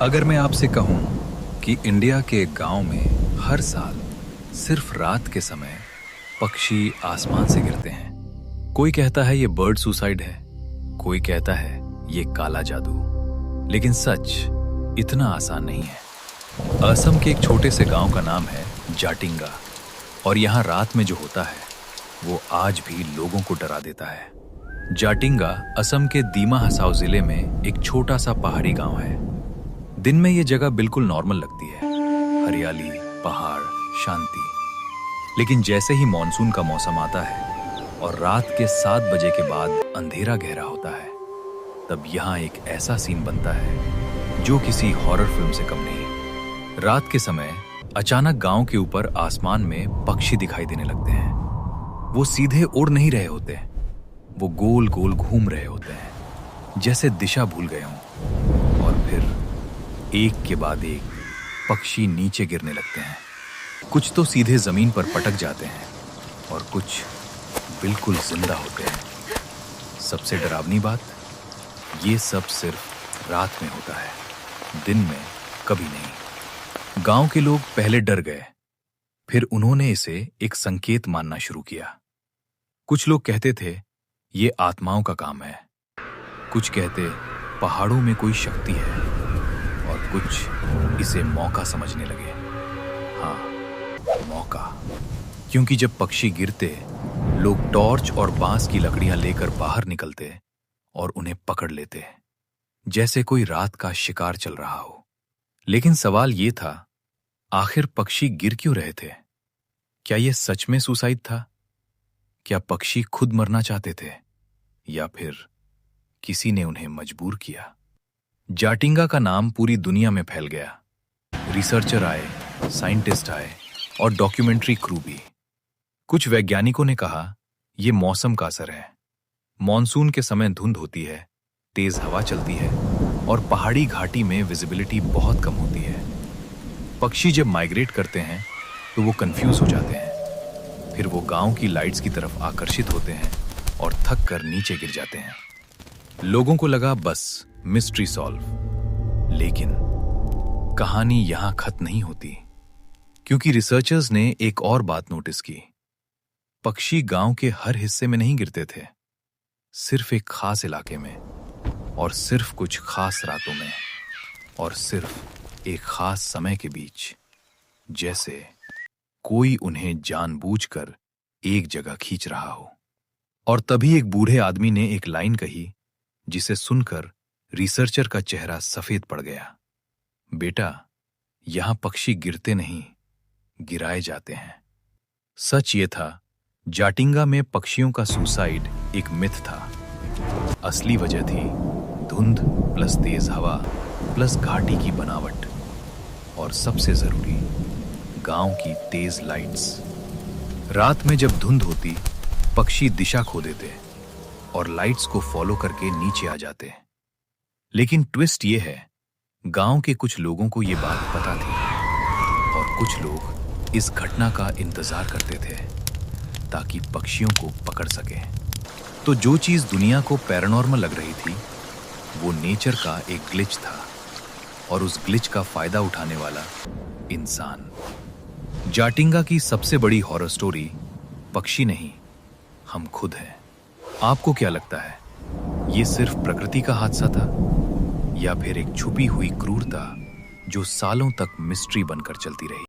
अगर मैं आपसे कहूं कि इंडिया के एक गांव में हर साल सिर्फ रात के समय पक्षी आसमान से गिरते हैं। कोई कहता है ये बर्ड सुसाइड है, कोई कहता है ये काला जादू, लेकिन सच इतना आसान नहीं है। असम के एक छोटे से गांव का नाम है जाटिंगा, और यहाँ रात में जो होता है वो आज भी लोगों को डरा देता है। जाटिंगा असम के दीमा हसाओ जिले में एक छोटा सा पहाड़ी गांव है। दिन में ये जगह बिल्कुल नॉर्मल लगती है, हरियाली, पहाड़, शांति। लेकिन जैसे ही मॉनसून का मौसम आता है और रात के 7 बजे के बाद अंधेरा गहरा होता है, तब यहाँ एक ऐसा सीन बनता है जो किसी हॉरर फिल्म से कम नहीं। रात के समय अचानक गांव के ऊपर आसमान में पक्षी दिखाई देने लगते हैं। वो सीधे उड़ नहीं रहे होते, वो गोल गोल घूम रहे होते हैं, जैसे दिशा भूल गए हों। और फिर एक के बाद एक पक्षी नीचे गिरने लगते हैं। कुछ तो सीधे जमीन पर पटक जाते हैं और कुछ बिल्कुल जिंदा होते हैं। सबसे डरावनी बात, ये सब सिर्फ रात में होता है, दिन में कभी नहीं। गांव के लोग पहले डर गए, फिर उन्होंने इसे एक संकेत मानना शुरू किया। कुछ लोग कहते थे ये आत्माओं का काम है, कुछ कहते पहाड़ों में कोई शक्ति है, और कुछ इसे मौका समझने लगे। हाँ, मौका। क्योंकि जब पक्षी गिरते, लोग टॉर्च और बांस की लकड़ियां लेकर बाहर निकलते और उन्हें पकड़ लेते, जैसे कोई रात का शिकार चल रहा हो। लेकिन सवाल ये था, आखिर पक्षी गिर क्यों रहे थे? क्या यह सच में सुसाइड था? क्या पक्षी खुद मरना चाहते थे, या फिर किसी ने उन्हें मजबूर किया? जाटिंगा का नाम पूरी दुनिया में फैल गया। रिसर्चर आए, साइंटिस्ट आए और डॉक्यूमेंट्री क्रू भी। कुछ वैज्ञानिकों ने कहा यह मौसम का असर है। मॉनसून के समय धुंध होती है, तेज हवा चलती है और पहाड़ी घाटी में विजिबिलिटी बहुत कम होती है। पक्षी जब माइग्रेट करते हैं तो वो कंफ्यूज हो जाते हैं, फिर वो गांव की लाइट्स की तरफ आकर्षित होते हैं और थक कर नीचे गिर जाते हैं। लोगों को लगा बस मिस्ट्री सॉल्व, लेकिन कहानी यहां खत्म नहीं होती, क्योंकि रिसर्चर्स ने एक और बात नोटिस की। पक्षी गांव के हर हिस्से में नहीं गिरते थे, सिर्फ एक खास इलाके में, और सिर्फ कुछ खास रातों में, और सिर्फ एक खास समय के बीच, जैसे कोई उन्हें जानबूझकर एक जगह खींच रहा हो। और तभी एक बूढ़े आदमी ने एक लाइन कही, जिसे सुनकर रिसर्चर का चेहरा सफेद पड़ गया। बेटा, यहां पक्षी गिरते नहीं, गिराए जाते हैं। सच ये था, जाटिंगा में पक्षियों का सुसाइड एक मिथ था। असली वजह थी धुंध प्लस तेज हवा प्लस घाटी की बनावट, और सबसे जरूरी, गांव की तेज लाइट्स। रात में जब धुंध होती, पक्षी दिशा खो देते और लाइट्स को फॉलो करके नीचे आ जाते। लेकिन ट्विस्ट ये है, गांव के कुछ लोगों को ये बात पता थी, और कुछ लोग इस घटना का इंतजार करते थे ताकि पक्षियों को पकड़ सके। तो जो चीज दुनिया को पैरानॉर्मल लग रही थी, वो नेचर का एक ग्लिच था, और उस ग्लिच का फायदा उठाने वाला इंसान। जाटिंगा की सबसे बड़ी हॉरर स्टोरी पक्षी नहीं, हम खुद हैं। आपको क्या लगता है, ये सिर्फ प्रकृति का हादसा था, या फिर एक छुपी हुई क्रूरता जो सालों तक मिस्ट्री बनकर चलती रही?